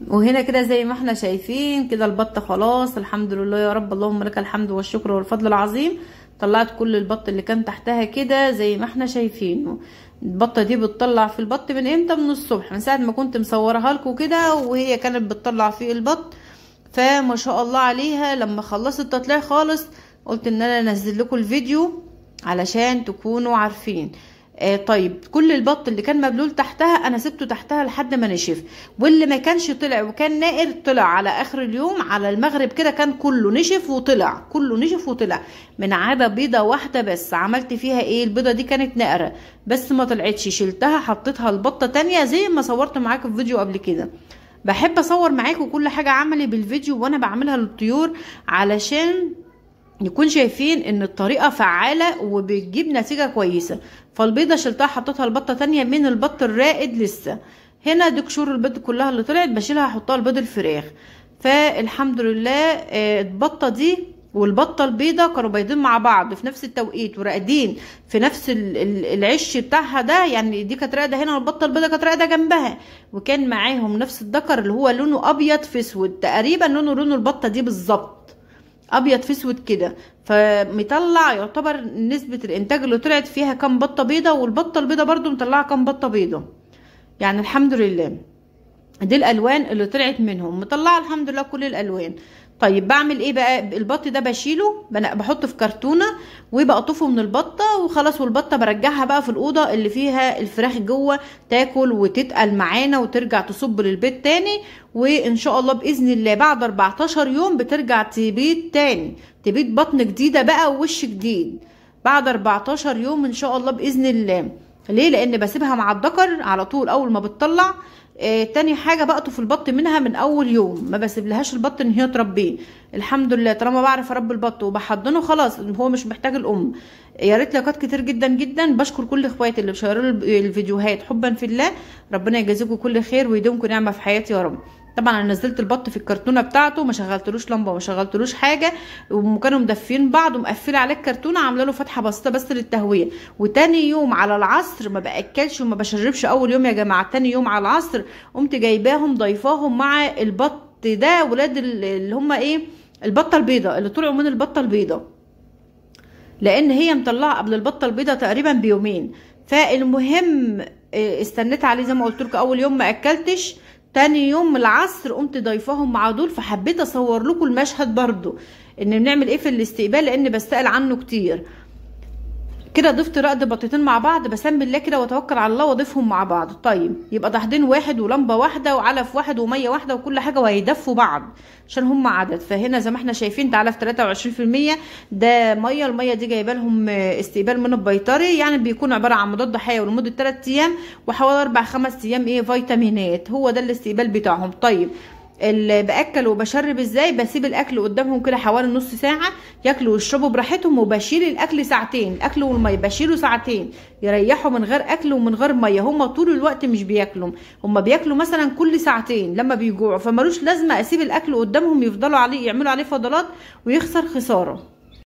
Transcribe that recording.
وهنا كده زي ما احنا شايفين كده البط خلاص، الحمد لله يا رب، اللهم لك الحمد والشكر والفضل العظيم. طلعت كل البط اللي كان تحتها كده زي ما احنا شايفين. البطه دي بتطلع في البط من امتى؟ من الصبح، من ساعه ما كنت مصورها لكم كده وهي كانت بتطلع في البط. فما شاء الله عليها. لما خلصت التطليع خالص قلت ان انا انزل لكم الفيديو علشان تكونوا عارفين. طيب كل البط اللي كان مبلول تحتها انا سبته تحتها لحد ما نشف، واللي ما كانش طلع وكان نائر طلع على اخر اليوم على المغرب كده، كان كله نشف وطلع، كله نشف وطلع، من عدا بيضه واحده بس عملت فيها ايه، البيضه دي كانت نائره بس ما طلعتش، شلتها حطيتها لبطه تانية زي ما صورت معاكم في فيديو قبل كده. بحب اصور معاكم كل حاجه عملي بالفيديو وانا بعملها للطيور علشان نكون شايفين ان الطريقة فعالة وبتجيب نتيجة كويسة. فالبيضة شلتها حطيتها البطة تانية من البط الرائد لسه. هنا دي قشور البيض كلها اللي طلعت بشيلها احطها البيض الفراخ. فالحمد لله البطة دي والبطة البيضة كانوا بيضين مع بعض في نفس التوقيت وراقدين في نفس العش بتاعها ده، يعني دي كانت راقدة هنا والبطة البيضة كانت راقدة جنبها، وكان معاهم نفس الذكر اللي هو لونه ابيض في اسود، تقريبا لونه البطة دي بالظبط ابيض في اسود كده. فمطلع يعتبر نسبة الانتاج اللي طلعت فيها كام بطة بيضة، والبطة البيضة برضو مطلعة كام بطة بيضة، يعني الحمد لله. دي الالوان اللي طلعت منهم، مطلعة الحمد لله كل الالوان. طيب بعمل ايه بقى؟ البط ده بشيله بحطه في كرتونة وبقطفه من البطة وخلاص، والبطة برجعها بقى في الأوضة اللي فيها الفراخ جوه تاكل وتتقل معانا وترجع تصب للبيت تاني. وان شاء الله بإذن الله بعد 14 يوم بترجع تبيض تاني، تبيض بطن جديدة بقى ووش جديد بعد 14 يوم ان شاء الله بإذن الله. ليه؟ لان بسيبها مع الذكر على طول اول ما بتطلع. تاني حاجة بقطف البط منها من اول يوم، ما بسيبلهاش البط ان هي تربيه. الحمد لله طالما بعرف اربي البط وبحضنه خلاص هو مش محتاج الام. يا ريت لايكات كتير جدا جدا. بشكر كل اخواتي اللي بيشيروا الفيديوهات حبا في الله، ربنا يجازيكم كل خير ويديمكم نعمة في حياتي يا رب. طبعا انا نزلت البط في الكرتونه بتاعته، ما شغلتلوش لمبه وما شغلتلوش حاجه، وكانوا مدفين بعض ومقفله عليه الكرتونه، عامله له فتحه بسيطه بس للتهويه. وتاني يوم على العصر ما باكلش وما بشربش اول يوم يا جماعه، تاني يوم على العصر قمت جايباهم ضيفاهم مع البط ده، ولاد اللي هم ايه، البطه البيضه اللي طلعوا من البطه البيضه، لان هي مطلعه قبل البطه البيضه تقريبا بيومين. فالمهم استنيت عليه زي ما قلت لكم، اول يوم ما اكلتش، تاني يوم العصر قمت ضيفاهم مع دول. فحبيت اصور لكم المشهد برضو ان بنعمل ايه في الاستقبال، لان بسأل عنه كتير. كده ضفت رقد بطتين مع بعض، بسمي الله كده واتوكل على الله واضيفهم مع بعض. طيب يبقى تحضين واحد ولمبه واحده وعلف واحد وميه واحده وكل حاجه، وهيدفوا بعض عشان هم عدد. فهنا زي ما احنا شايفين ده علف 23%، ده ميه، الميه دي جايبه لهم استقبال من البيطري، يعني بيكون عباره عن مضاد حيوي لمده 3 ايام وحوالي 4-5 ايام ايه فيتامينات، هو ده الاستقبال بتاعهم. طيب اللي باكل وبشرب ازاي؟ بسيب الاكل قدامهم كده حوالي نص ساعه ياكلوا ويشربوا براحتهم، وبشيل الاكل ساعتين، الاكل والميه بشيله ساعتين يريحوا من غير اكل ومن غير ميه. هم طول الوقت مش بياكلوا، هم بياكلوا مثلا كل ساعتين لما بيجوعوا، فمالوش لازمه اسيب الاكل قدامهم يفضلوا عليه يعملوا عليه فضلات ويخسر خساره.